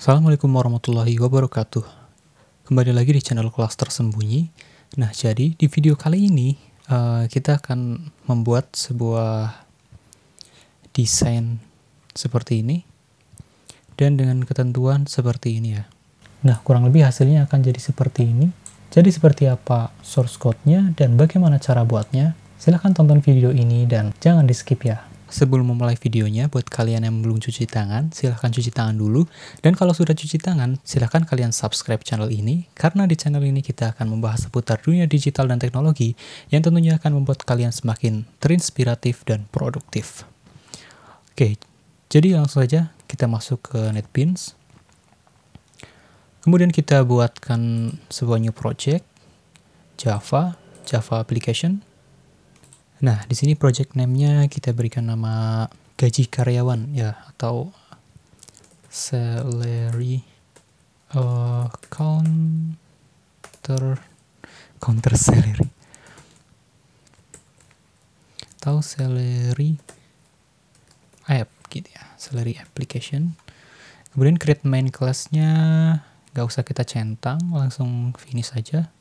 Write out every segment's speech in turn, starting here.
Assalamualaikum warahmatullahi wabarakatuh. Kembali lagi di channel Kelas Tersembunyi. Nah, jadi di video kali ini kita akan membuat sebuah desain seperti ini dan dengan ketentuan seperti ini ya. Nah, kurang lebih hasilnya akan jadi seperti ini. Jadi seperti apa source code-nya dan bagaimana cara buatnya? Silahkan tonton video ini dan jangan di skip ya. Sebelum memulai videonya, buat kalian yang belum cuci tangan, silahkan cuci tangan dulu. Dan kalau sudah cuci tangan, silahkan kalian subscribe channel ini, karena di channel ini kita akan membahas seputar dunia digital dan teknologi, yang tentunya akan membuat kalian semakin terinspiratif dan produktif. Oke, jadi langsung saja kita masuk ke NetBeans. Kemudian kita buatkan sebuah new project, Java application. Nah, di sini project name-nya kita berikan nama gaji karyawan ya, atau salary counter salary atau salary app gitu ya, salary application. Kemudian create main class-nya nggak usah kita centang, langsung finish saja.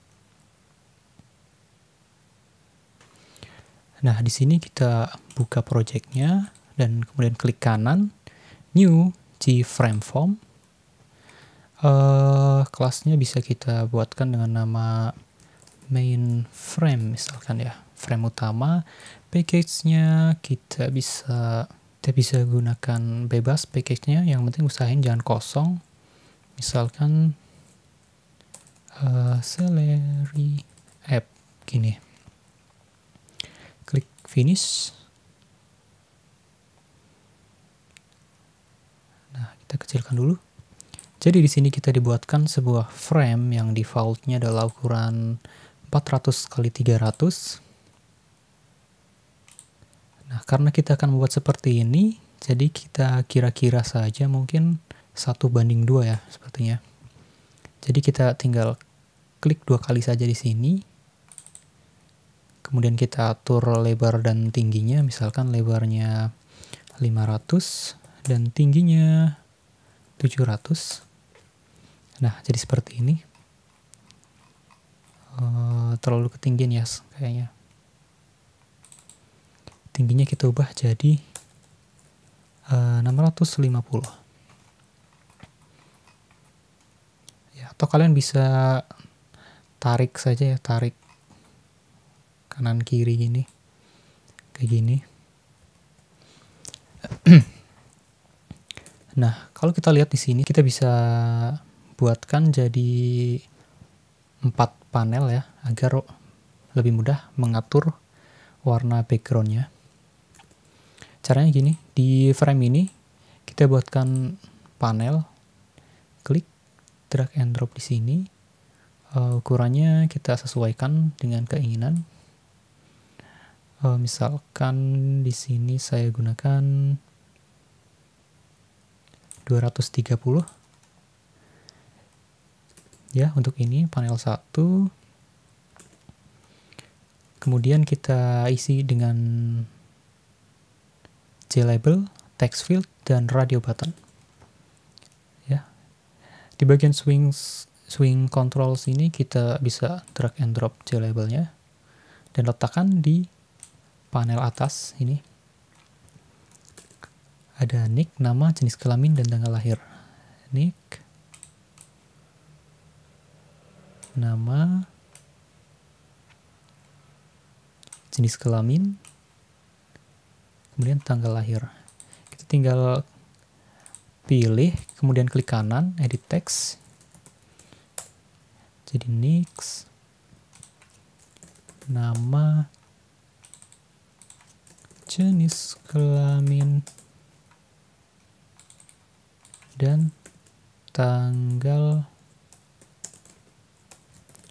Nah, di sini kita buka project-nya dan kemudian klik kanan, new G-frame form. Kelasnya bisa kita buatkan dengan nama main frame misalkan ya, frame utama. Package-nya kita bisa gunakan bebas package-nya, yang penting usahain jangan kosong. Misalkan salary app gini. Klik finish. Nah, kita kecilkan dulu. Jadi di sini kita dibuatkan sebuah frame yang default-nya adalah ukuran 400 x 300. Nah, karena kita akan membuat seperti ini, jadi kita kira-kira saja mungkin 1:2 ya sepertinya. Jadi kita tinggal klik 2 kali saja di sini. Kemudian kita atur lebar dan tingginya, misalkan lebarnya 500 dan tingginya 700. Nah, jadi seperti ini. Terlalu ketinggian ya kayaknya. Tingginya kita ubah jadi 650. Ya, atau kalian bisa tarik saja ya, tarik kanan kiri gini, kayak gini. Nah, kalau kita lihat di sini kita bisa buatkan jadi 4 panel ya, agar lebih mudah mengatur warna backgroundnya. Caranya gini, di frame ini kita buatkan panel, klik drag and drop di sini. Ukurannya kita sesuaikan dengan keinginan. Misalkan di sini saya gunakan 230 ya untuk ini panel 1. Kemudian kita isi dengan J-label, text field, dan radio button ya. Di bagian swing controls ini kita bisa drag and drop J-labelnya dan letakkan di panel atas ini. Ada nick, nama, jenis kelamin, dan tanggal lahir. Nick, nama, jenis kelamin, kemudian tanggal lahir. Kita tinggal pilih, kemudian klik kanan, edit text. Jadi nick, nama, jenis kelamin, dan tanggal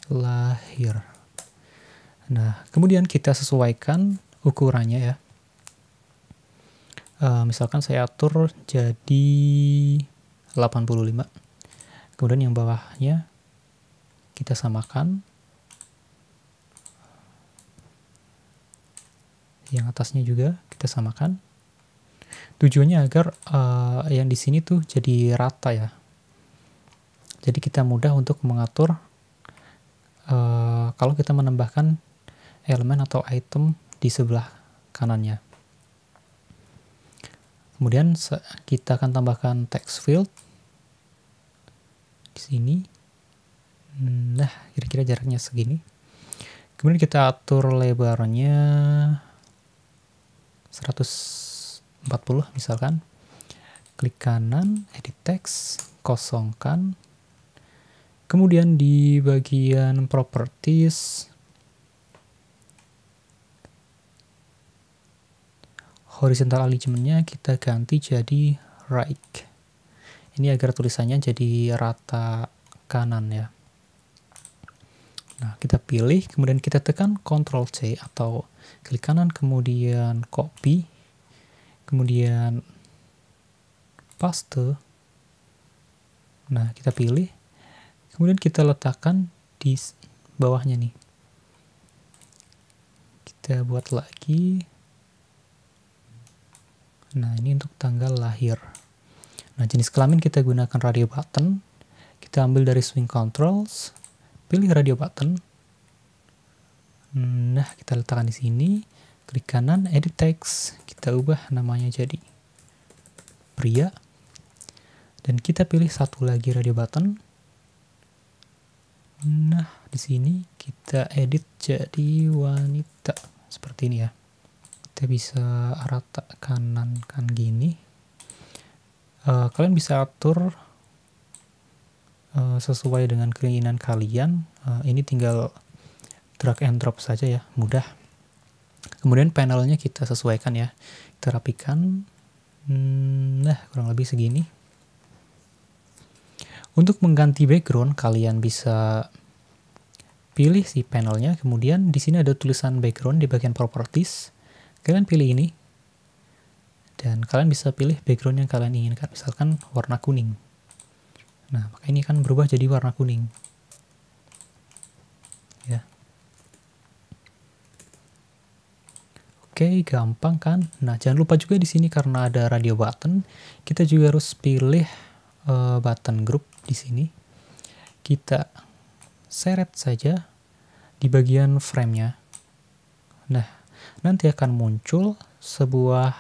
lahir. Nah, kemudian kita sesuaikan ukurannya ya. Misalkan saya atur jadi 85. Kemudian yang bawahnya kita samakan. Yang atasnya juga kita samakan. Tujuannya agar yang di sini tuh jadi rata ya. Jadi kita mudah untuk mengatur kalau kita menambahkan elemen atau item di sebelah kanannya. Kemudian kita akan tambahkan text field di sini. Nah, kira-kira jaraknya segini. Kemudian kita atur lebarnya 140 misalkan. Klik kanan, edit text, kosongkan. Kemudian di bagian properties, horizontal alignment-nya kita ganti jadi right. Ini agar tulisannya jadi rata kanan ya. Nah, kita pilih, kemudian kita tekan Ctrl+C atau klik kanan, kemudian copy, kemudian paste. Nah, kita pilih, kemudian kita letakkan di bawahnya nih. Kita buat lagi. Nah, ini untuk tanggal lahir. Nah, jenis kelamin kita gunakan radio button. Kita ambil dari swing controls. Pilih radio button. Nah, kita letakkan di sini. Klik kanan, edit text. Kita ubah namanya jadi pria. Dan kita pilih satu lagi radio button. Nah, di sini kita edit jadi wanita. Seperti ini ya. Kita bisa rata kanan kan gini. Kalian bisa atur sesuai dengan keinginan kalian. Ini tinggal drag and drop saja ya, mudah. Kemudian panelnya kita sesuaikan ya, kita rapikan. Nah, kurang lebih segini. Untuk mengganti background, kalian bisa pilih si panelnya. Kemudian di sini ada tulisan background di bagian properties. Kalian pilih ini. Dan kalian bisa pilih background yang kalian inginkan, misalkan warna kuning. Nah, maka ini kan berubah jadi warna kuning. Ya. Oke, gampang kan? Nah, jangan lupa juga di sini karena ada radio button, kita juga harus pilih button group di sini. Kita seret saja di bagian frame-nya. Nah, nanti akan muncul sebuah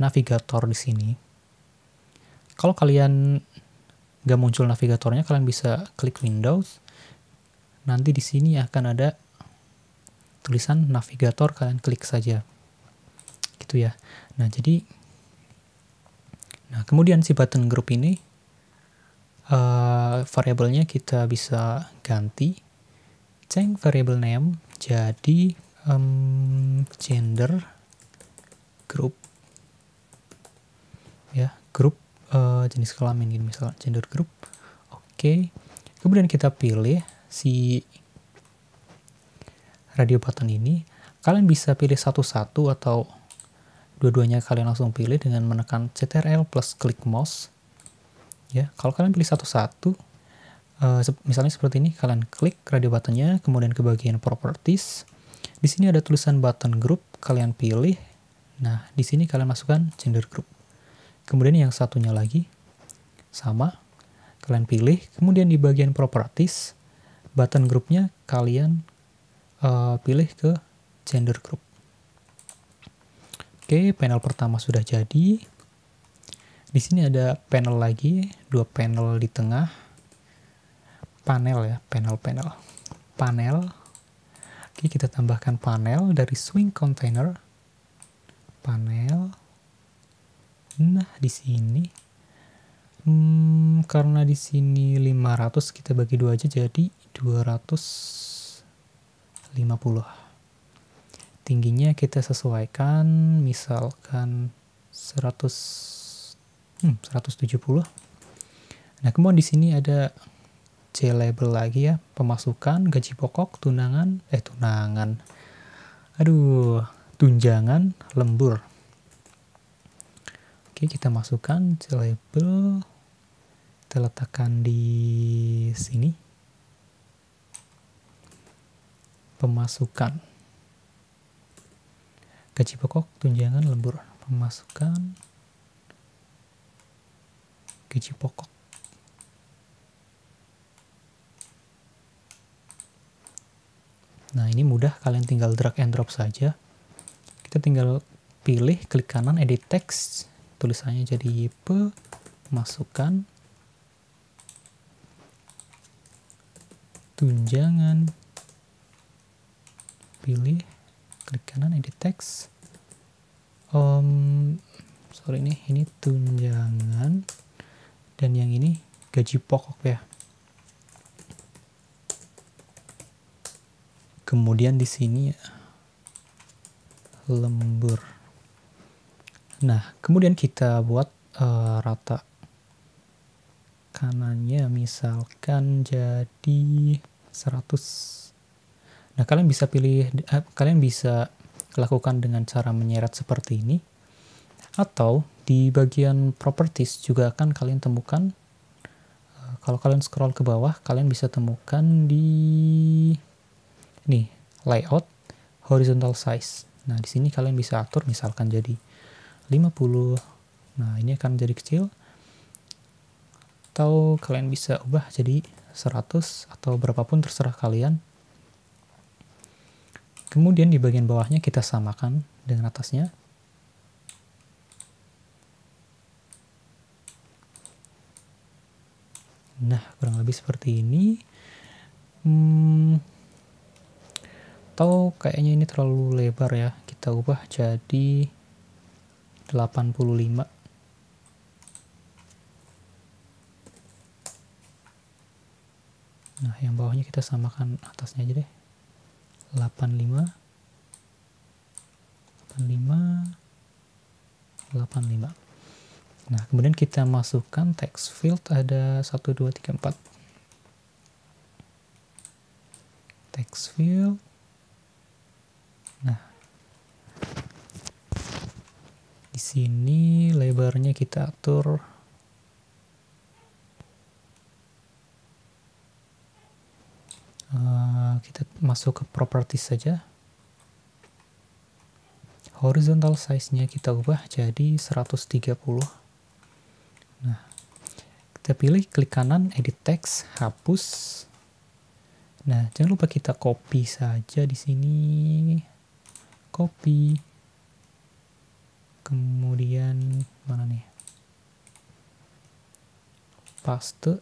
navigator di sini. Kalau kalian nggak muncul navigatornya, kalian bisa klik Windows. Nanti di sini akan ada tulisan navigator, kalian klik saja. Gitu ya. Nah, kemudian si button group ini variabelnya kita bisa ganti. Change variable name jadi gender group. Ya, group jenis kelamin gitu, misalnya gender group. Oke. Kemudian kita pilih si radio button ini. Kalian bisa pilih satu-satu atau dua-duanya kalian langsung pilih dengan menekan Ctrl plus klik mouse. Ya, kalau kalian pilih satu-satu, misalnya seperti ini, kalian klik radio buttonnya, kemudian ke bagian properties. Di sini ada tulisan button group, kalian pilih. Nah, di sini kalian masukkan gender group. Kemudian yang satunya lagi sama, kalian pilih. Kemudian di bagian properties, button groupnya kalian pilih ke gender group. Oke, panel pertama sudah jadi. Di sini ada panel lagi, dua panel di tengah. Panel ya, panel. Oke, kita tambahkan panel dari swing container. Panel. Nah, di sini karena di sini 500, kita bagi dua aja jadi 250. Tingginya kita sesuaikan, misalkan 170. Nah, kemudian di sini ada C label lagi ya, pemasukan, gaji pokok, tunjangan, lembur. Oke, kita masukkan C label, kita letakkan di sini. Pemasukan, gaji pokok, tunjangan, lembur. Pemasukan, gaji pokok. Nah, ini mudah, kalian tinggal drag and drop saja. Kita tinggal pilih, klik kanan, edit text, tulisannya jadi YP, masukkan tunjangan, pilih, klik kanan, edit text. Sorry ini tunjangan, dan yang ini gaji pokok ya. Kemudian di sini lembur. Nah, kemudian kita buat rata kanannya misalkan jadi 100. Nah, kalian bisa pilih, kalian bisa lakukan dengan cara menyeret seperti ini, atau di bagian properties juga akan kalian temukan, kalau kalian scroll ke bawah, kalian bisa temukan di nih, layout, horizontal size. Nah, di sini kalian bisa atur misalkan jadi 50. Nah, ini akan jadi kecil. Atau kalian bisa ubah jadi 100 atau berapapun terserah kalian. Kemudian di bagian bawahnya kita samakan dengan atasnya. Nah, kurang lebih seperti ini. Atau kayaknya ini terlalu lebar ya. Kita ubah jadi 85. Nah, yang bawahnya kita samakan atasnya aja deh. 85. Nah, kemudian kita masukkan text field, ada 1, 2, 3, 4. Text field. Nah, di sini lebarnya kita atur kita masuk ke properties saja. Horizontal size-nya kita ubah jadi 130. Nah, kita pilih, klik kanan, edit text, hapus. Nah, jangan lupa kita copy saja di sini. Copy. Kemudian mana nih? Paste.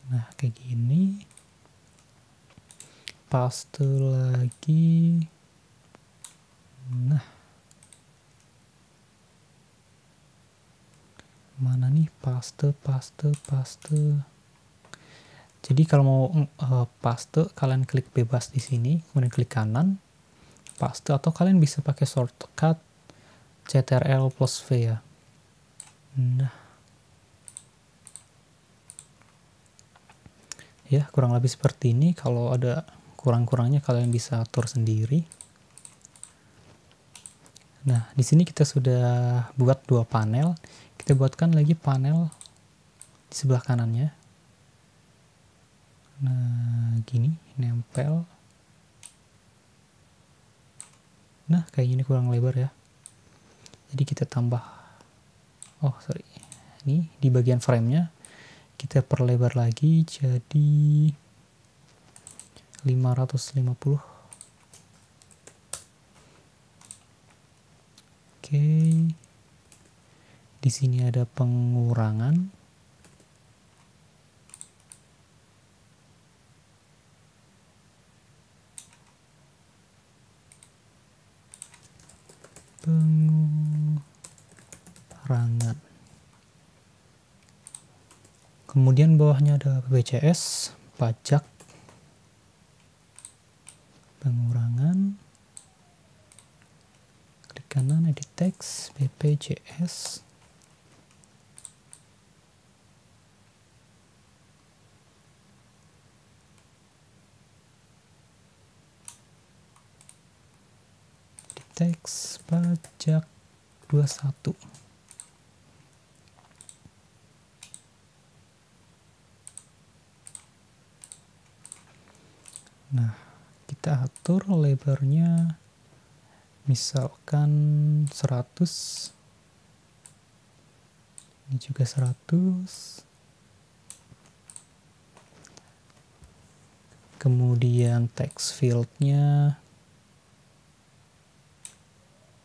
Nah, kayak gini. Paste lagi. Nah, mana nih? Paste. Jadi kalau mau paste, kalian klik bebas di sini, kemudian klik kanan, paste, atau kalian bisa pakai shortcut Ctrl+V ya. Nah, ya kurang lebih seperti ini. Kalau ada kurang-kurangnya kalian bisa atur sendiri. Nah, di sini kita sudah buat 2 panel. Kita buatkan lagi panel di sebelah kanannya. Nah, gini, nempel. Nah, kayak gini kurang lebar ya. Jadi kita tambah, ini di bagian frame-nya kita perlebar lagi jadi 550. Oke. Di sini ada pengurangan. Kemudian bawahnya ada BPJS, pajak, pengurangan, klik kanan, edit text, BPJS. Edit text, pajak 21. Nah, kita atur lebarnya misalkan 100. Ini juga 100. Kemudian text field-nya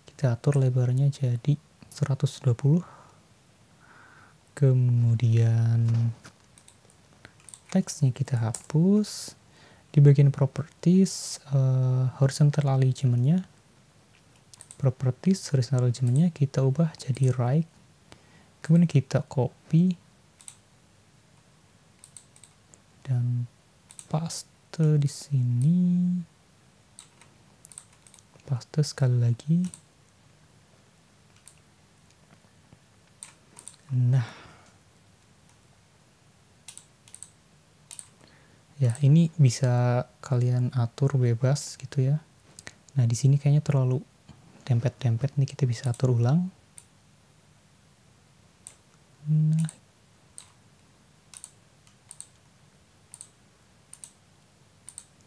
kita atur lebarnya jadi 120. Kemudian teksnya kita hapus. Di bagian properties, horizontal alignment-nya, horizontal alignment-nya kita ubah jadi right. Kemudian kita copy dan paste di sini. Paste sekali lagi. Nah, ya ini bisa kalian atur bebas gitu ya. Nah, di sini kayaknya terlalu dempet-dempet nih, kita bisa atur ulang.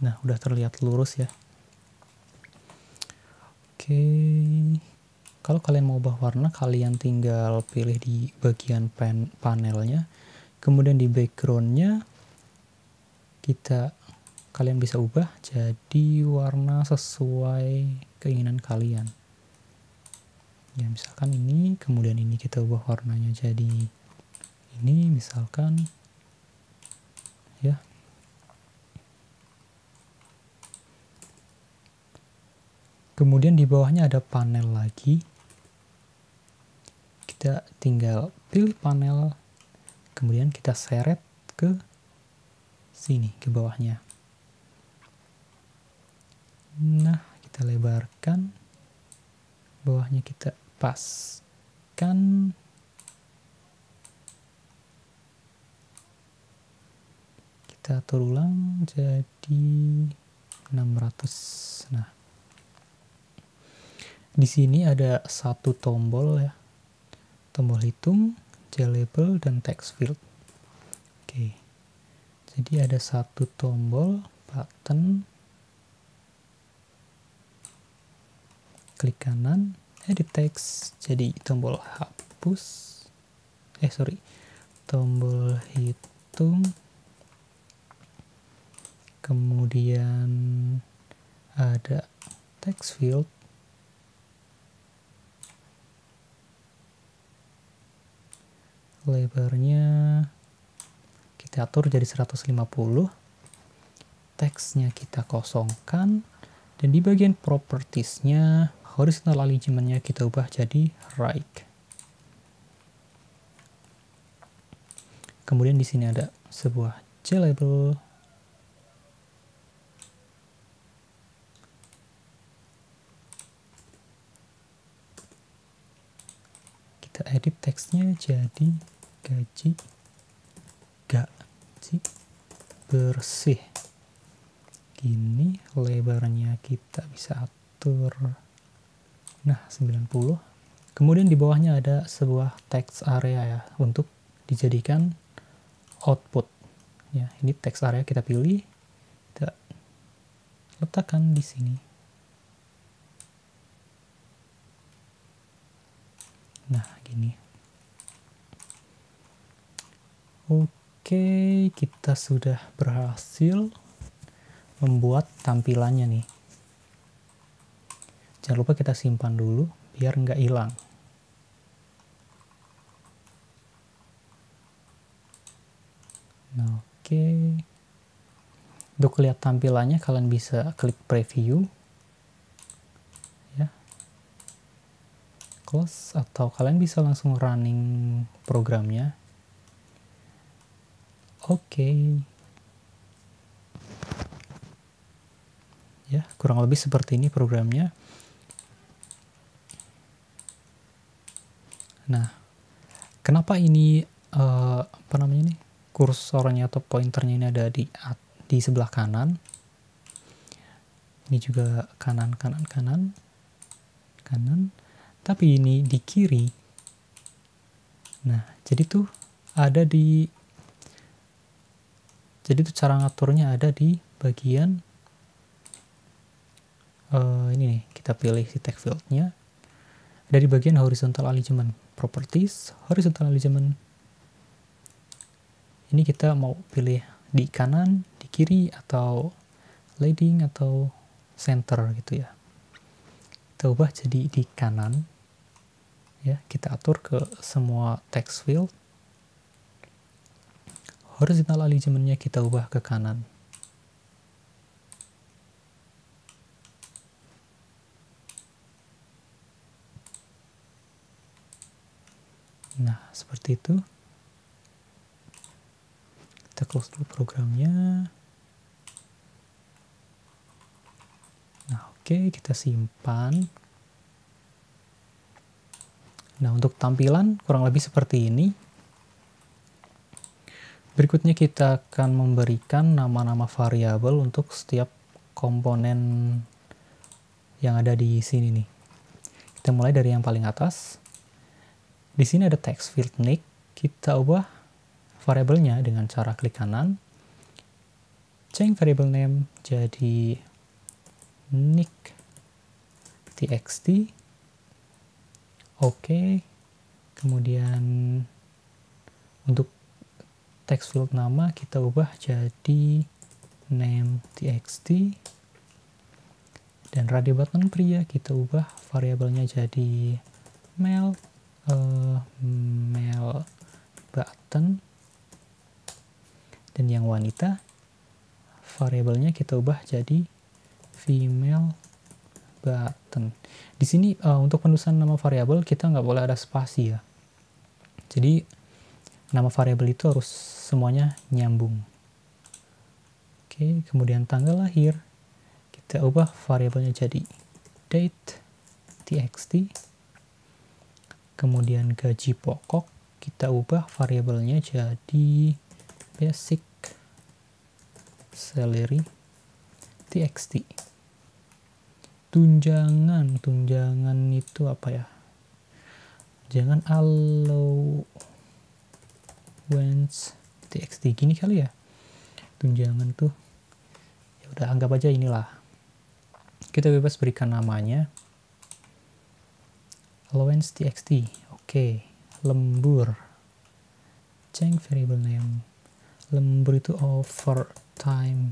Nah, udah terlihat lurus ya. Oke. Kalau kalian mau ubah warna, kalian tinggal pilih di bagian panelnya. Kemudian di background-nya kalian bisa ubah jadi warna sesuai keinginan kalian. Ya, misalkan ini, kemudian ini kita ubah warnanya jadi ini misalkan ya. Kemudian di bawahnya ada panel lagi. Kita tinggal pilih panel, kemudian kita seret ke sini, ke bawahnya. Nah, kita lebarkan, bawahnya kita paskan. Kita atur ulang jadi 600. Nah, di sini ada satu tombol ya. Tombol hitung, label, dan text field. Oke. Jadi ada satu tombol, button, klik kanan, edit text, jadi tombol hapus, tombol hitung, kemudian ada text field, lebarnya kita atur jadi 150, teksnya kita kosongkan, dan di bagian propertiesnya horizontal alignment-nya kita ubah jadi right. Kemudian di sini ada sebuah label, kita edit teksnya jadi gaji bersih. Gini, lebarnya kita bisa atur, nah 90. Kemudian di bawahnya ada sebuah text area ya, untuk dijadikan output ya. Ini text area, kita pilih, kita letakkan di sini. Nah, gini. Oke, kita sudah berhasil membuat tampilannya nih. Jangan lupa kita simpan dulu biar nggak hilang. Nah, oke. Untuk lihat tampilannya kalian bisa klik preview ya. Close, atau kalian bisa langsung running programnya. Oke. Ya, kurang lebih seperti ini programnya. Nah, kenapa ini kursornya atau pointernya ini ada di sebelah kanan? Ini juga kanan. Tapi ini di kiri. Nah, jadi tuh cara ngaturnya ada di bagian ini nih, kita pilih si text field-nya. Ada di bagian horizontal alignment, properties, horizontal alignment. Ini kita mau pilih di kanan, di kiri, atau leading atau center gitu ya. Kita ubah jadi di kanan. Ya, kita atur ke semua text field. Horizontal alignment-nya kita ubah ke kanan. Nah, seperti itu. Kita close dulu programnya. Nah, oke, kita simpan. Nah, untuk tampilan kurang lebih seperti ini. Berikutnya kita akan memberikan nama-nama variabel untuk setiap komponen yang ada di sini nih. Kita mulai dari yang paling atas. Di sini ada text field nick. Kita ubah variabelnya dengan cara klik kanan. Change variable name jadi nick txt. Oke. Kemudian untuk text field nama kita ubah jadi name txt. Dan radio button pria kita ubah variabelnya jadi male button. Dan yang wanita variabelnya kita ubah jadi female button. Di sini untuk penulisan nama variabel kita nggak boleh ada spasi ya. Jadi nama variabel itu harus semuanya nyambung. Oke, kemudian tanggal lahir kita ubah variabelnya jadi date txt. Kemudian gaji pokok kita ubah variabelnya jadi basic salary txt. Tunjangan itu apa ya? Jangan allowance txt gini kali ya. Tunjangan tuh ya udah anggap aja inilah. Kita bebas berikan namanya allowance txt. Oke. Lembur, change variable name. Lembur itu overtime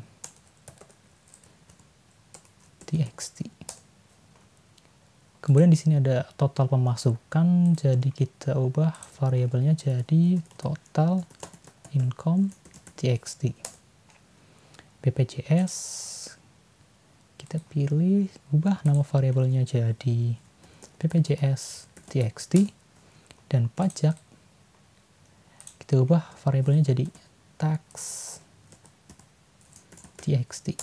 txt. Kemudian di sini ada total pemasukan, jadi kita ubah variabelnya jadi total income txt. BPJS kita pilih, ubah nama variabelnya jadi BPJS txt. Dan pajak kita ubah variabelnya jadi tax txt.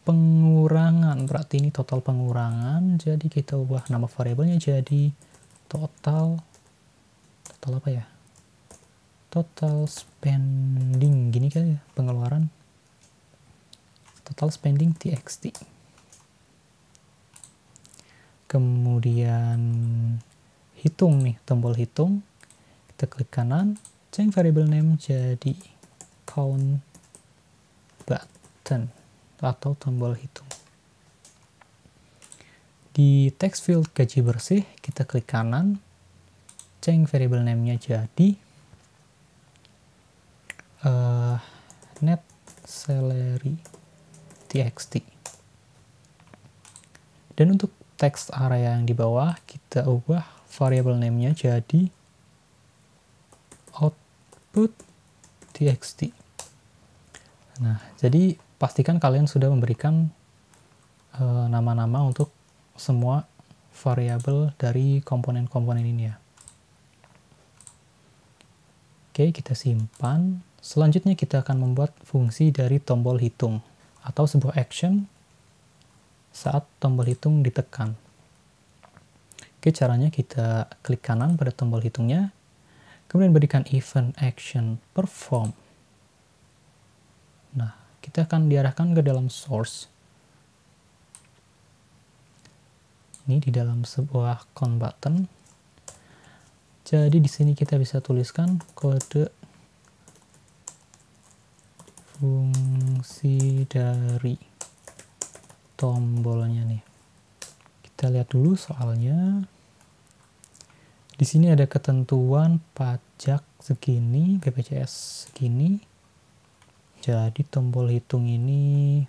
Pengurangan berarti ini total pengurangan, jadi kita ubah nama variabelnya jadi total apa ya? Total spending gini kali ya, pengeluaran. Total spending txt. Kemudian hitung nih, tombol hitung. Kita klik kanan, change variable name jadi count button atau tombol hitung. Di text field gaji bersih, kita klik kanan, change variable name-nya jadi net salary txt. Dan untuk text area yang di bawah, kita ubah variable name-nya jadi output txt. Nah, jadi pastikan kalian sudah memberikan nama-nama untuk semua variabel dari komponen-komponen ini ya. Oke, kita simpan. Selanjutnya kita akan membuat fungsi dari tombol hitung atau sebuah action saat tombol hitung ditekan. Oke, caranya kita klik kanan pada tombol hitungnya, kemudian berikan event action perform. Nah, kita akan diarahkan ke dalam source. Ini di dalam sebuah count button. Jadi di sini kita bisa tuliskan kode fungsi dari tombolnya nih. Kita lihat dulu soalnya. Di sini ada ketentuan pajak segini, BPJS segini. Jadi tombol hitung ini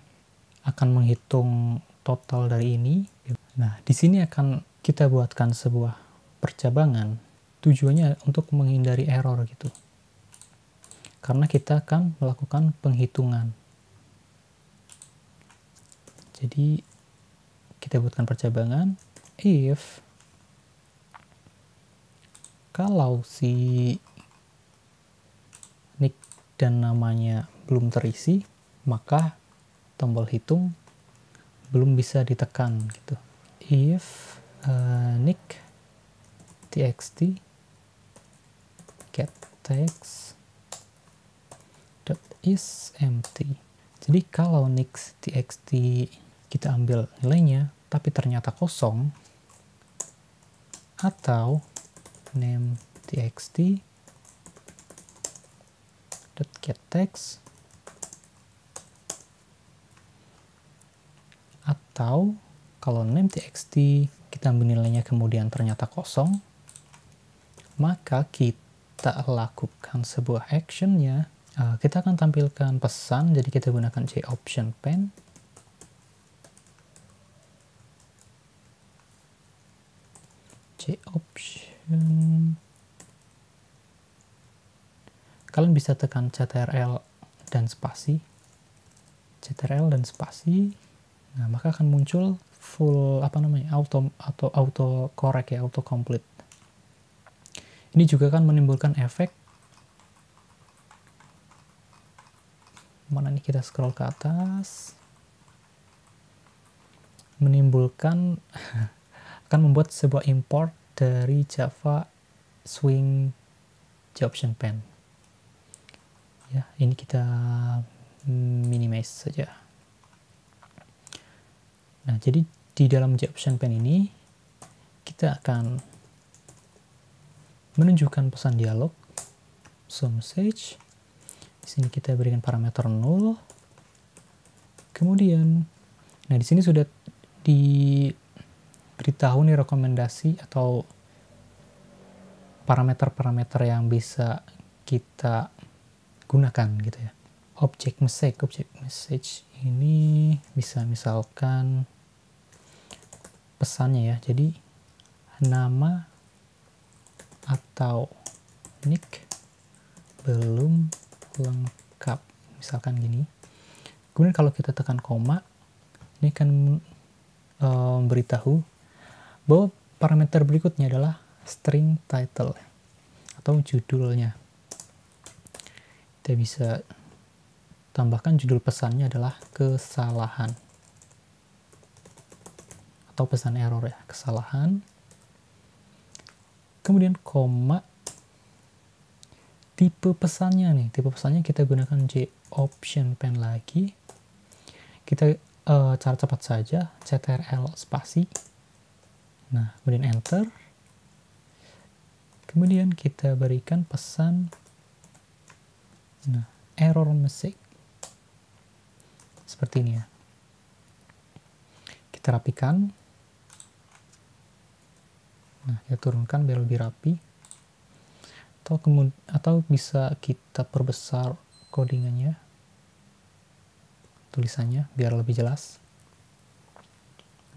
akan menghitung total dari ini. Nah, di sini akan kita buatkan sebuah percabangan. Tujuannya untuk menghindari error gitu. Karena kita akan melakukan penghitungan. Jadi kita buatkan percabangan if kalau si nick dan namanya belum terisi, maka tombol hitung belum bisa ditekan gitu. If nick txt get text dot is empty. Jadi kalau nick txt kita ambil nilainya tapi ternyata kosong, atau name txt dot get text, atau kalau name txt kita ambil nilainya kemudian ternyata kosong, maka kita lakukan sebuah actionnya. Kita akan tampilkan pesan, jadi kita gunakan JOption pen. JOption. Kalian bisa tekan CTRL dan spasi. CTRL dan spasi. Nah, maka akan muncul full auto correct ya, auto complete. Ini juga akan menimbulkan efek. Mana nih, kita scroll ke atas. Menimbulkan akan membuat sebuah import dari Java Swing JOption pen. Ya, ini kita minimize saja. Nah, jadi di dalam JOption pen ini kita akan menunjukkan pesan dialog show message. Di sini kita berikan parameter 0. Kemudian, nah di sini sudah diberitahu nih rekomendasi atau parameter-parameter yang bisa kita gunakan gitu ya. Object message ini bisa misalkan pesannya ya. Jadi nama atau nick belum lengkap, misalkan gini. Kemudian kalau kita tekan koma, ini akan memberitahu bahwa parameter berikutnya adalah string title atau judulnya. Kita bisa tambahkan judul pesannya adalah kesalahan atau pesan error ya, kesalahan. Kemudian koma, tipe pesannya nih, tipe pesannya kita gunakan JOption pen lagi. Kita cara cepat saja, CTRL spasi. Nah, kemudian enter. Kemudian kita berikan pesan, nah, error message. Seperti ini ya. Kita rapikan. Nah, kita turunkan biar lebih rapi. Atau bisa kita perbesar codingannya, tulisannya biar lebih jelas.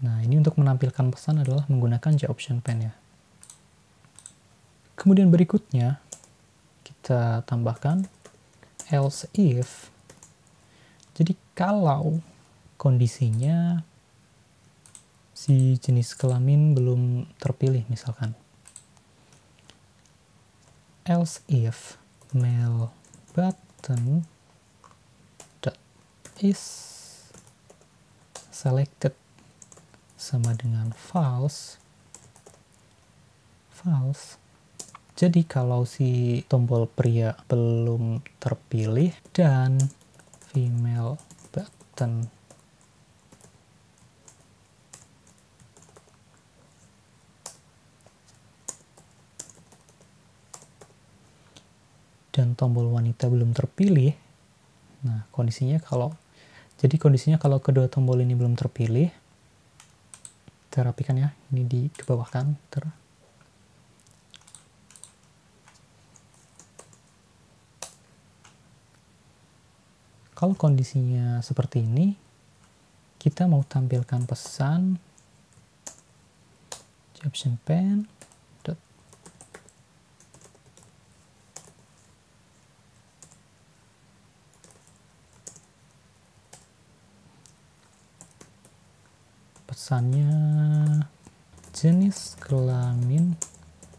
Nah, ini untuk menampilkan pesan adalah menggunakan JOption pen ya. Kemudian berikutnya kita tambahkan else if. Jadi kalau kondisinya si jenis kelamin belum terpilih misalkan. Else if male button dot is selected sama dengan false. Jadi kalau si tombol pria belum terpilih dan female button dan tombol wanita belum terpilih. Nah, kondisinya kalau kedua tombol ini belum terpilih, kita rapikan ya, ini dibawahkan. Kalau kondisinya seperti ini, kita mau tampilkan pesan caption pen pesannya jenis kelamin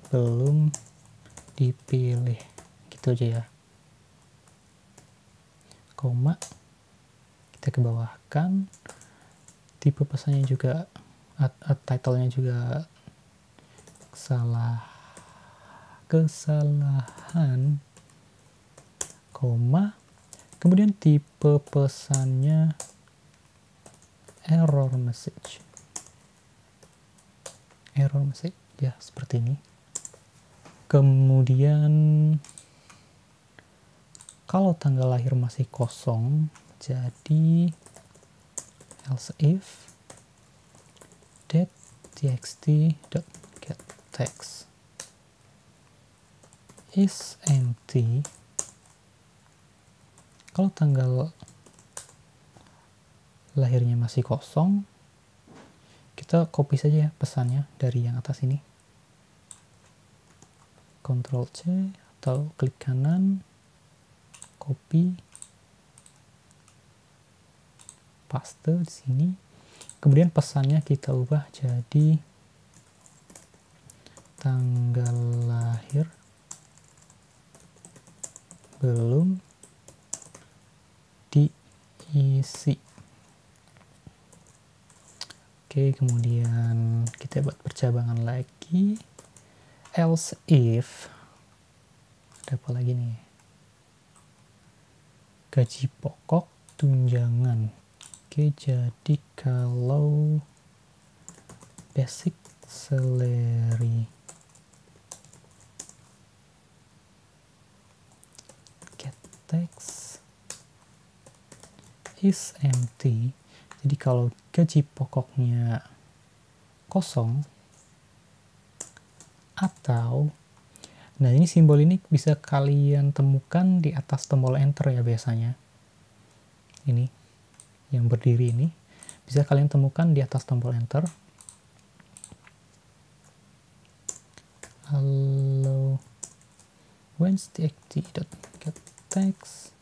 belum dipilih, gitu aja ya. Koma, kita ke bawahkan, tipe pesannya juga, title-nya juga kesalahan, koma, kemudian tipe pesannya error message ya, seperti ini. Kemudian kalau tanggal lahir masih kosong, jadi else if date.txt.getText is empty. Kalau tanggal lahirnya masih kosong, kita copy saja ya pesannya dari yang atas ini. Ctrl C atau klik kanan, copy, paste di sini. Kemudian pesannya kita ubah jadi tanggal lahir belum diisi. Oke, kemudian kita buat percabangan lagi. Else if, ada apa lagi nih? Gaji pokok tunjangan. Oke, jadi kalau basic salary getText is empty. Jadi kalau gaji pokoknya kosong, atau, nah ini simbol ini bisa kalian temukan di atas tombol enter ya biasanya. Ini, yang berdiri ini, bisa kalian temukan di atas tombol enter. Hello, when getText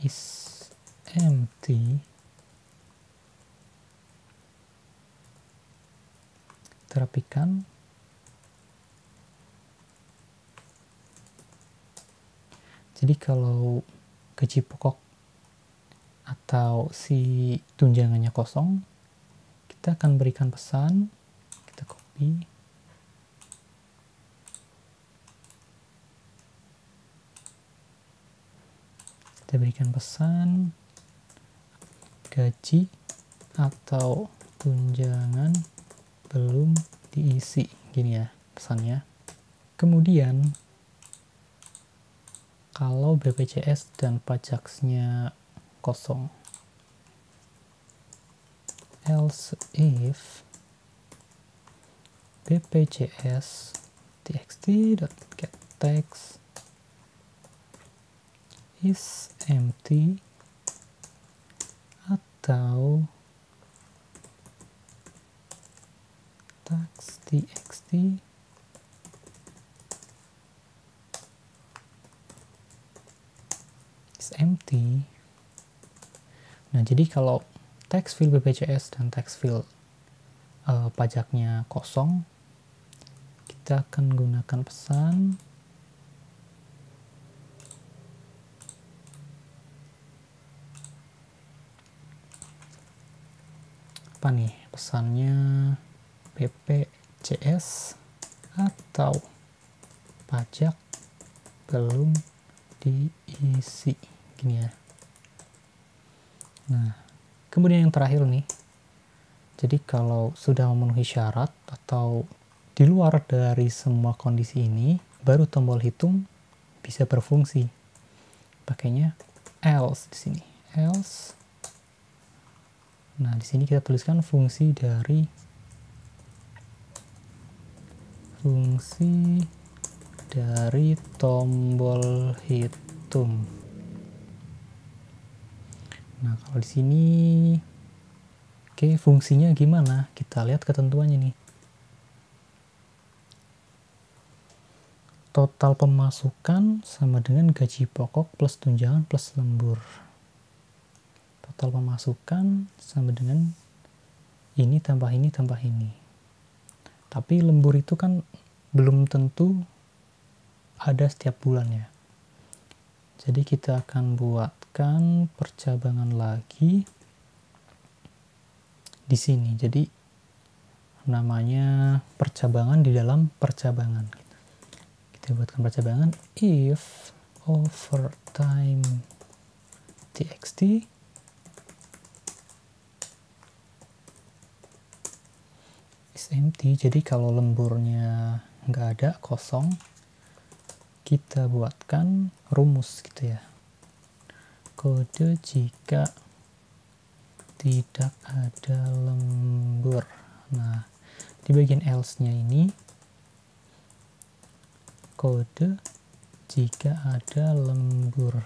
is empty, terapikan. Jadi kalau gaji pokok atau si tunjangannya kosong, kita akan berikan pesan, kita copy, kita berikan pesan gaji atau tunjangan belum diisi, gini ya pesannya. Kemudian kalau BPJS dan pajaknya kosong, else if BPJS txt.getText is empty, atau tax.txt is empty. Nah, jadi kalau text field BPJS dan text field pajaknya kosong, kita akan gunakan pesan apa nih pesannya, BPJS atau pajak belum diisi, gini ya. Nah, kemudian yang terakhir nih, jadi kalau sudah memenuhi syarat atau di luar dari semua kondisi ini, baru tombol hitung bisa berfungsi. Pakainya else di sini, else. Nah, di sini kita tuliskan fungsi dari tombol hitung. Nah, kalau di sini oke, fungsinya gimana? Kita lihat ketentuannya nih. Total pemasukan sama dengan gaji pokok plus tunjangan plus lembur. Total pemasukan sama dengan ini tambah ini tambah ini. Tapi lembur itu kan belum tentu ada setiap bulan ya. Jadi kita akan buatkan percabangan lagi di sini. Jadi namanya percabangan di dalam percabangan. Kita buatkan percabangan if overtime txt is empty. Jadi kalau lemburnya nggak ada, kosong, kita buatkan rumus gitu ya. Kode jika tidak ada lembur. Nah, di bagian else-nya ini kode jika ada lembur.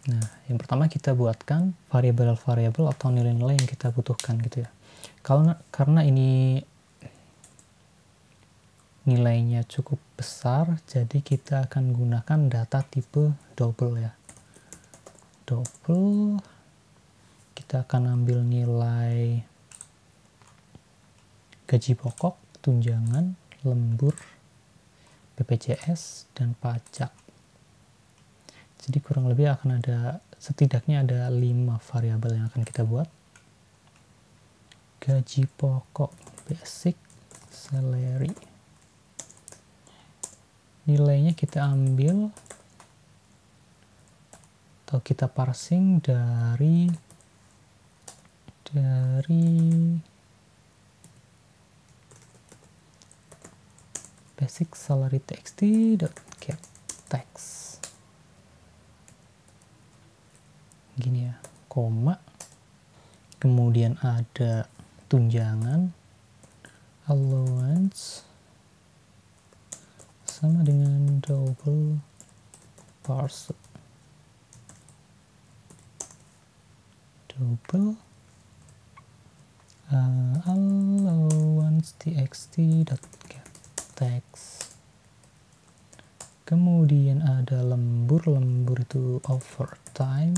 Nah, yang pertama kita buatkan variabel-variabel atau nilai-nilai yang kita butuhkan gitu ya. Karena ini nilainya cukup besar, jadi kita akan gunakan data tipe double ya. Double, kita akan ambil nilai gaji pokok, tunjangan, lembur, BPJS, dan pajak. Jadi kurang lebih akan ada, setidaknya ada 5 variabel yang akan kita buat. Gaji pokok, basic salary. Nilainya kita ambil atau kita parsing dari basic salary txt.get text. Gini ya, koma, kemudian ada tunjangan, allowance, sama dengan double parse. Double allowance txt.get text. Kemudian ada lembur itu overtime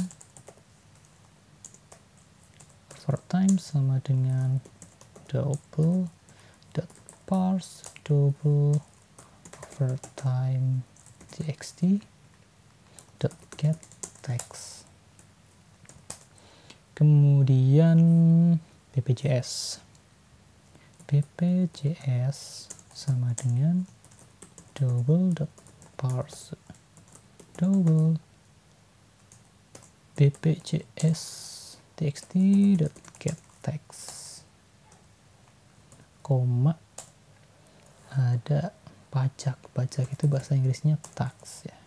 sama dengan double dot parse double overtime txt dot get text. Kemudian BPJS sama dengan double dot parse double BPJS txt.get text, koma, ada pajak itu bahasa Inggrisnya tax ya,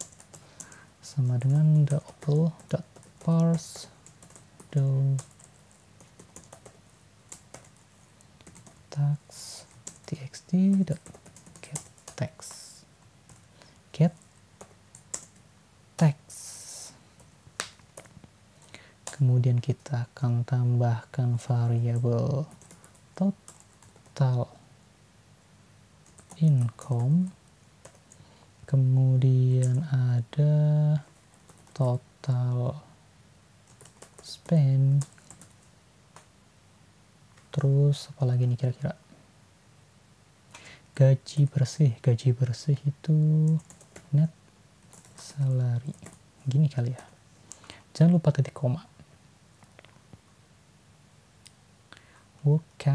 sama dengan double dot parse double tax txt.get text, get text. Kemudian kita akan tambahkan variabel total income, kemudian ada total spend, terus apa lagi nih kira-kira, gaji bersih itu net salary, gini kali ya, jangan lupa titik koma. Oke.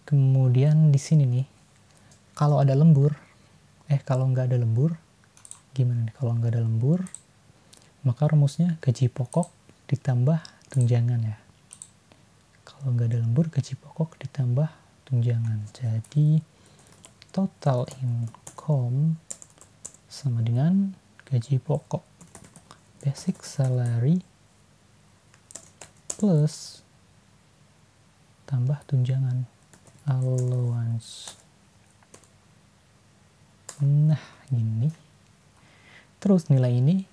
Kemudian di sini nih, kalau ada lembur, kalau nggak ada lembur, gimana nih? Kalau nggak ada lembur, maka rumusnya gaji pokok ditambah tunjangan ya. Kalau nggak ada lembur, gaji pokok ditambah tunjangan. Jadi total income sama dengan gaji pokok, basic salary plus tambah tunjangan, allowance. Nah, gini. Terus nilai ini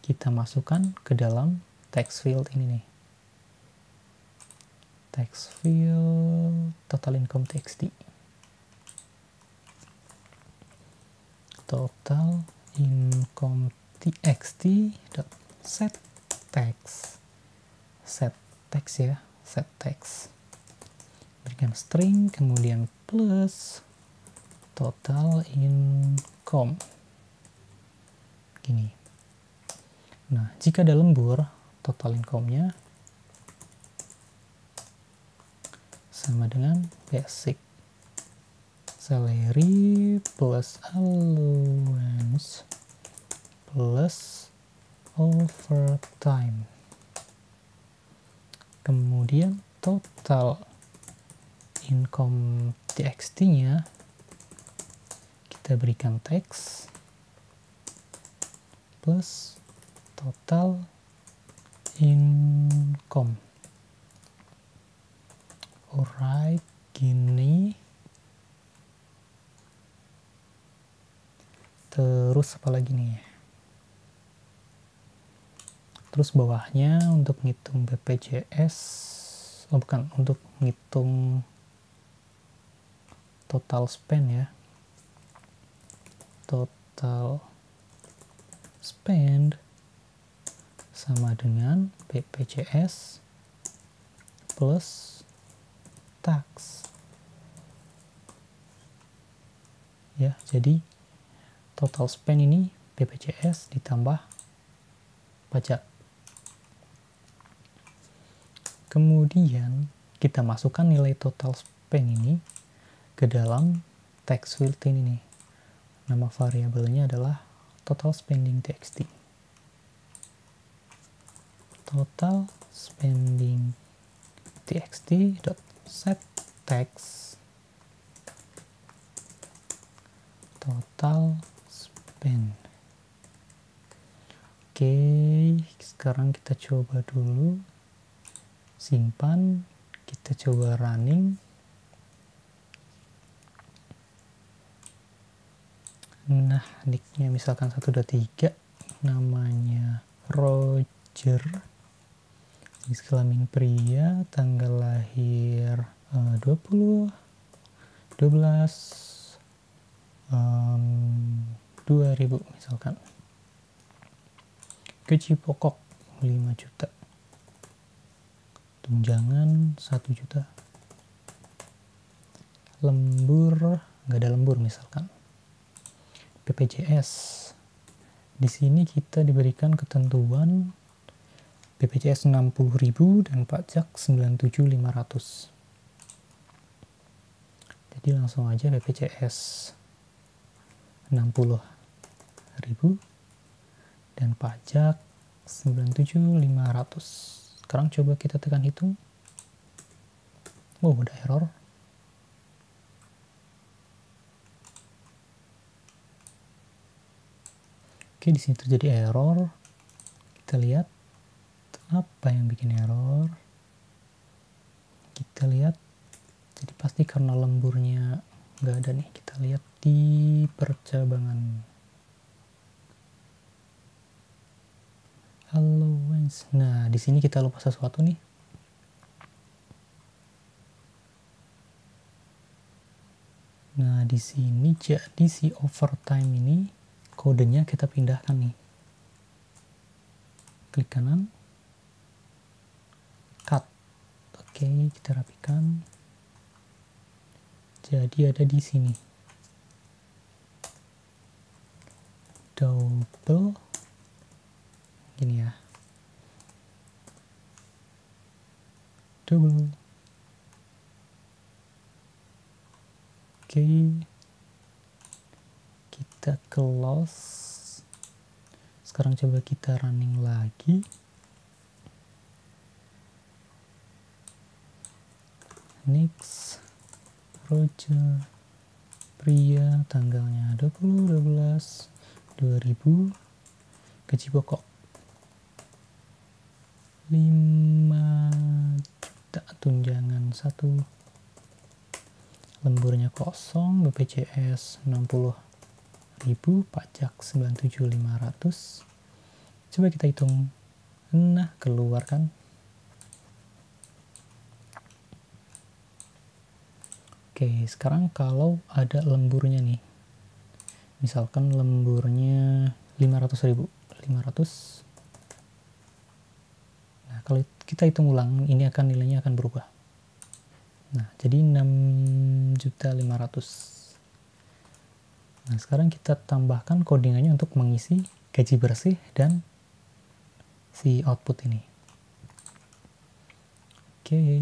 kita masukkan ke dalam text field ini nih. Text field total income txt. Total income txt dot set text. Set text ya, set text. Berikan string kemudian plus total income. Gini. Nah, jika ada lembur, total income-nya sama dengan basic salary plus allowance plus overtime. Kemudian total income txt-nya kita berikan teks plus total income. Alright, gini. Terus apa lagi nih? Terus bawahnya untuk ngitung BPJS, oh bukan, untuk ngitung total spend ya. Total spend sama dengan BPJS plus tax. Ya, jadi total spend ini BPJS ditambah pajak. Kemudian kita masukkan nilai total spend ini ke dalam text field ini nih. Nama variabelnya adalah total spending txt. Total spending txt dot set text total spend. Oke, sekarang kita coba dulu, simpan, kita coba running. Nah, nicknya misalkan 123, namanya Roger, jenis kelamin pria, tanggal lahir 20 12 2000 misalkan. Gaji pokok 5 juta, tunjangan 1 juta, lembur nggak ada lembur misalkan. BPJS, di sini kita diberikan ketentuan BPJS 60.000 dan pajak 97.500. Jadi langsung aja BPJS 60.000 dan pajak 97.500. Sekarang coba kita tekan hitung. Oh, ada error. Oke, di sini terjadi error. Kita lihat apa yang bikin error. Kita lihat, jadi pasti karena lemburnya nggak ada nih. Kita lihat di percabangan. Allowance. Nah, di sini kita lupa sesuatu nih. Nah, di sini jadi si overtime ini kodenya kita pindahkan nih. Klik kanan. Cut. Oke, kita rapikan. Jadi ada di sini. Double. Gini ya. Double. Oke. Kita close. Sekarang coba kita running lagi. Next. Roger. Pria, tanggalnya 20/12/2000. Gaji pokok 5 juta, tunjangan 1, lemburnya kosong, BPJS 60.000, 14.000, pajak 97.500. Coba kita hitung. Nah, keluar kan. Oke, sekarang kalau ada lemburnya nih. Misalkan lemburnya 500.000. 500. Nah, kalau kita hitung ulang, ini akan nilainya akan berubah. Nah, jadi 6.500.000. Nah, sekarang kita tambahkan codingannya untuk mengisi gaji bersih dan si output ini. Oke.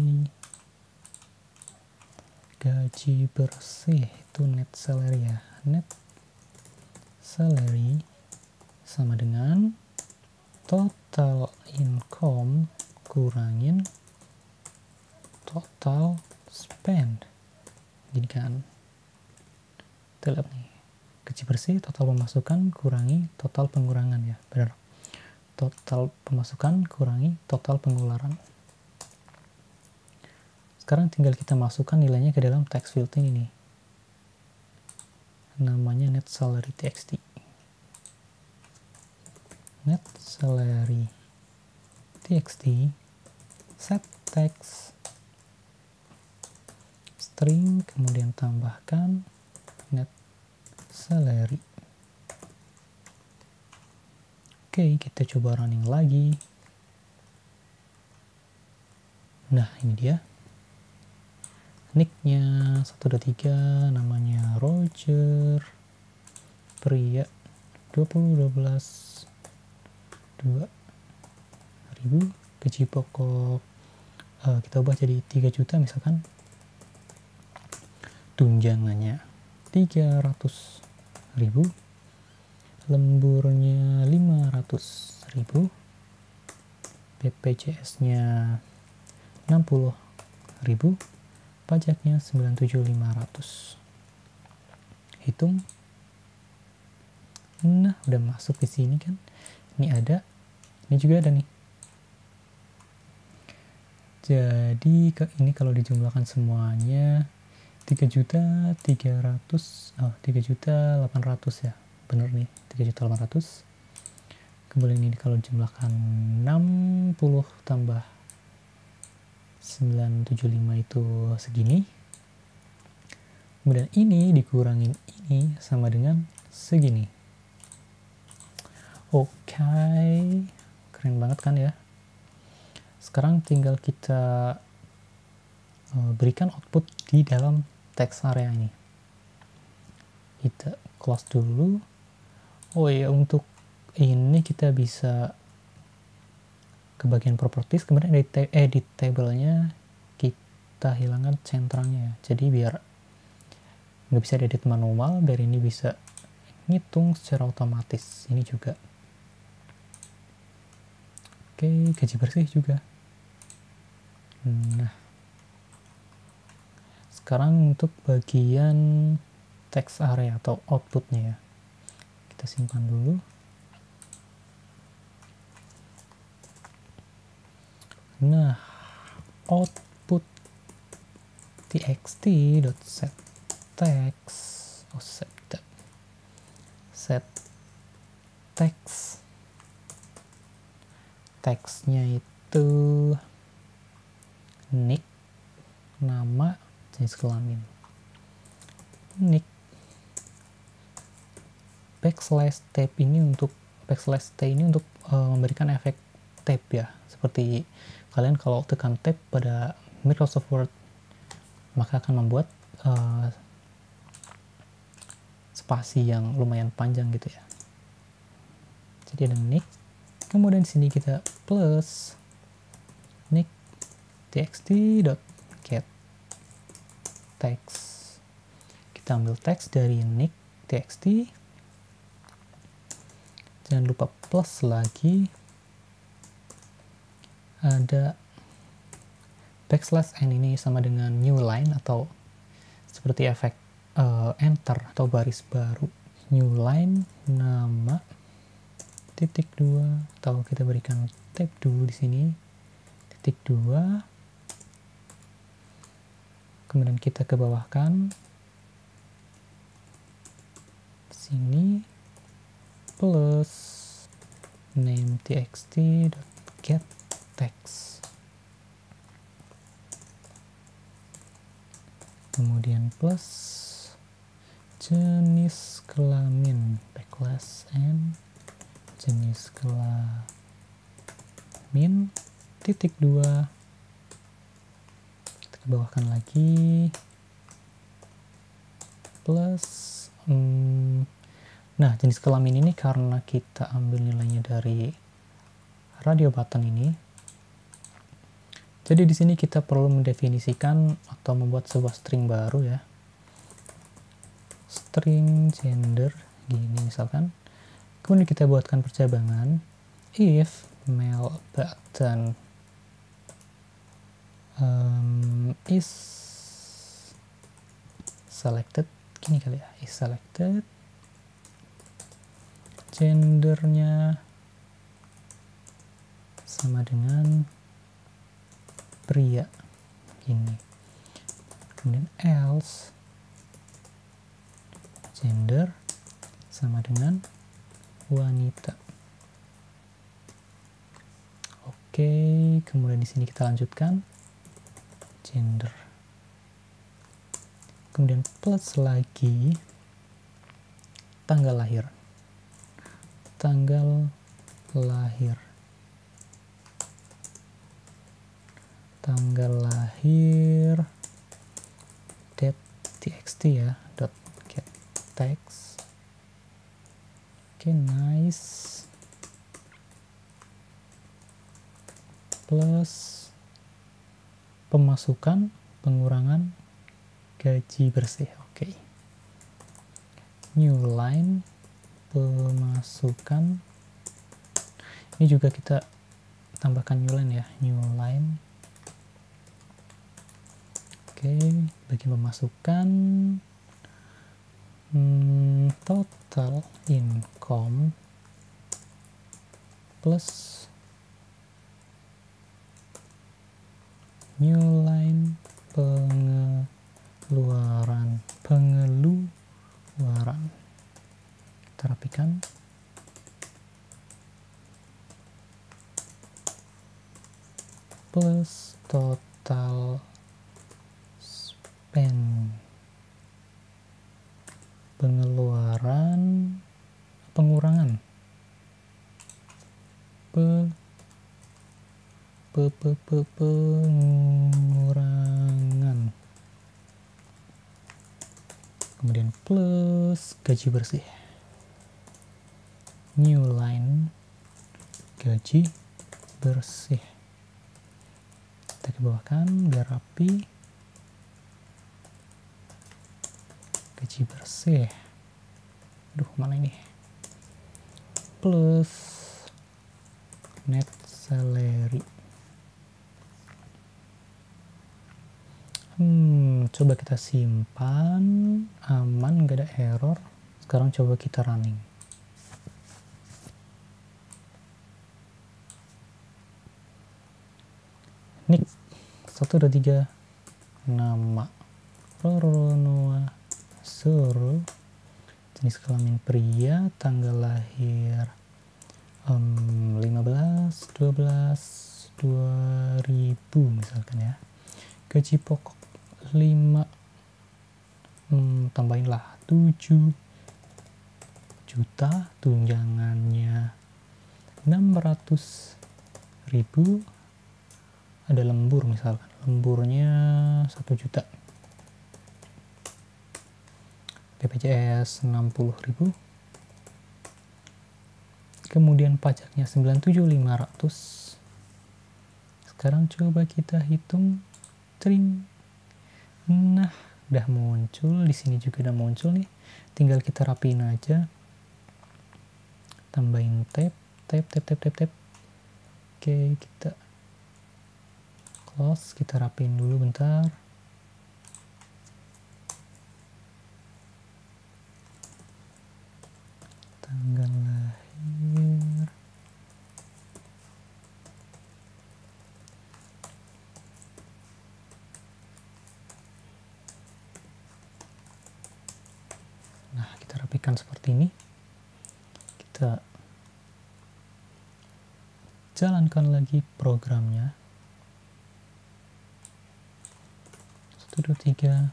Gaji bersih itu net salary ya. Net salary sama dengan total income kurangin total spend. Jadi kan kita lihat nih, gaji bersih total pemasukan kurangi total pengurangan ya, benar. Total pemasukan kurangi total pengeluaran. Sekarang tinggal kita masukkan nilainya ke dalam text field ini nih. Namanya net salary txt. Net salary txt set text string, kemudian tambahkan net salary. Oke, kita coba running lagi. Nah, ini dia. Nicknya 123, namanya Roger, pria, 2012, 2.000, gaji pokok kita ubah jadi 3 juta misalkan. Tunjangannya 300.000, lemburnya 500.000, BPJS-nya 60.000, pajaknya 97.500. Hitung. Nah, udah masuk di sini kan. Ini ada, ini juga ada nih. Jadi ini kalau dijumlahkan semuanya 3.800.000 ya. Bener nih, 3.800.000. Kemudian ini kalau dijumlahkan 60 tambah 975 itu segini. Kemudian ini dikurangin ini sama dengan segini. Oke, keren banget kan ya. Sekarang tinggal kita berikan output di dalam text area ini. Kita close dulu. Oh iya, untuk ini kita bisa ke bagian properties, kemudian edit table-nya kita hilangkan centrangnya, jadi biar nggak bisa diedit manual, biar ini bisa ngitung secara otomatis. Ini juga oke, gaji bersih juga. Nah, sekarang untuk bagian text area atau outputnya ya, kita simpan dulu. Nah, output txt.set text, set text, teksnya itu nick, nama, jenis kelamin, nick, backslash tab ini untuk memberikan efek tab ya, seperti kalian kalau tekan tab pada Microsoft Word maka akan membuat spasi yang lumayan panjang gitu ya. Jadi ada nick, kemudian sini kita plus nick txt.get text. Kita ambil teks dari nick txt, jangan lupa plus lagi, ada backslash n ini sama dengan new line atau seperti efek enter atau baris baru. New line, nama, titik 2, atau kita berikan tab dulu di sini, titik 2, kemudian kita ke bawahkan si sini plus name txt.get text, kemudian plus jenis kelamin backslash n jenis kelamin titik 2, kita bawahkan lagi plus nah jenis kelamin ini karena kita ambil nilainya dari radio button ini, jadi di sini kita perlu mendefinisikan atau membuat sebuah string baru ya, string gender gini misalkan, kemudian kita buatkan percabangan if male button is selected, gini kali ya, is selected, gendernya sama dengan pria gini, kemudian else gender sama dengan wanita. Oke, kemudian di sini kita lanjutkan gender, kemudian plus lagi tanggal lahir, tanggal lahir date txt ya, dot get text. Oke, nice, plus pemasukan pengurangan gaji bersih. Oke, new line pemasukan, ini juga kita tambahkan new line ya, new line. Oke, bagian pemasukan total income plus new line pengeluaran, kita rapikan, plus total spend, pengurangan kemudian plus gaji bersih, new line gaji bersih, kita ke bawahkan biar rapi, gaji bersih, aduh mana ini, plus net salary. Coba kita simpan, aman, gak ada error. Sekarang coba kita running. Nick 1, 2, 3, nama Roronoa Soro, jenis kelamin pria, tanggal lahir 15/12/2000 misalkan ya, gaji pokok 5, tambahinlah 7 juta, tunjangannya 600.000, ada lembur misalkan, lemburnya 1 juta, BPJS 60.000, kemudian pajaknya 97.500. Sekarang coba kita hitung string. Nah, udah muncul, di sini juga udah muncul nih. Tinggal kita rapiin aja. Tambahin tab. Oke, kita close, kita rapiin dulu bentar. Tanggal lahir. Nah, kita rapiin rapikan seperti ini. Kita jalankan lagi programnya. 1, 2, 3.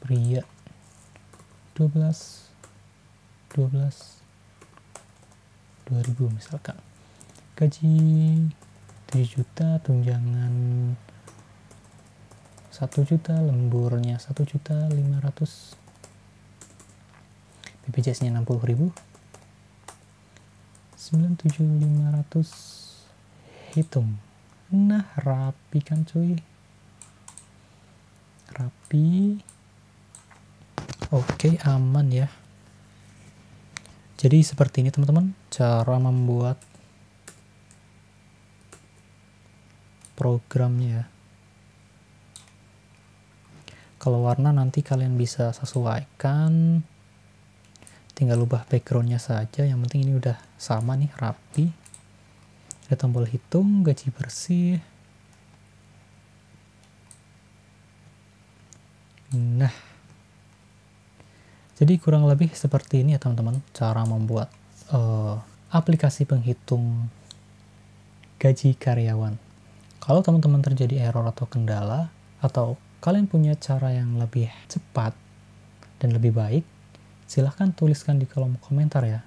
Pria 12 2000 misalkan. Gaji 7 juta, tunjangan 1 juta, lemburnya 1.500.000, BPJS-nya 60.000, 97.500, hitung. Nah, rapi kan cuy, rapi. Oke, aman ya. Jadi seperti ini teman-teman cara membuat programnya. Kalau warna nanti kalian bisa sesuaikan, tinggal ubah backgroundnya saja, yang penting ini udah sama nih, rapi. Ada tombol hitung, gaji bersih. Nah, jadi kurang lebih seperti ini ya teman-teman cara membuat aplikasi penghitung gaji karyawan. Kalau teman-teman terjadi error atau kendala, atau kalian punya cara yang lebih cepat dan lebih baik, silahkan tuliskan di kolom komentar ya.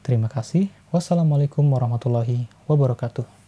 Terima kasih. Wassalamualaikum warahmatullahi wabarakatuh.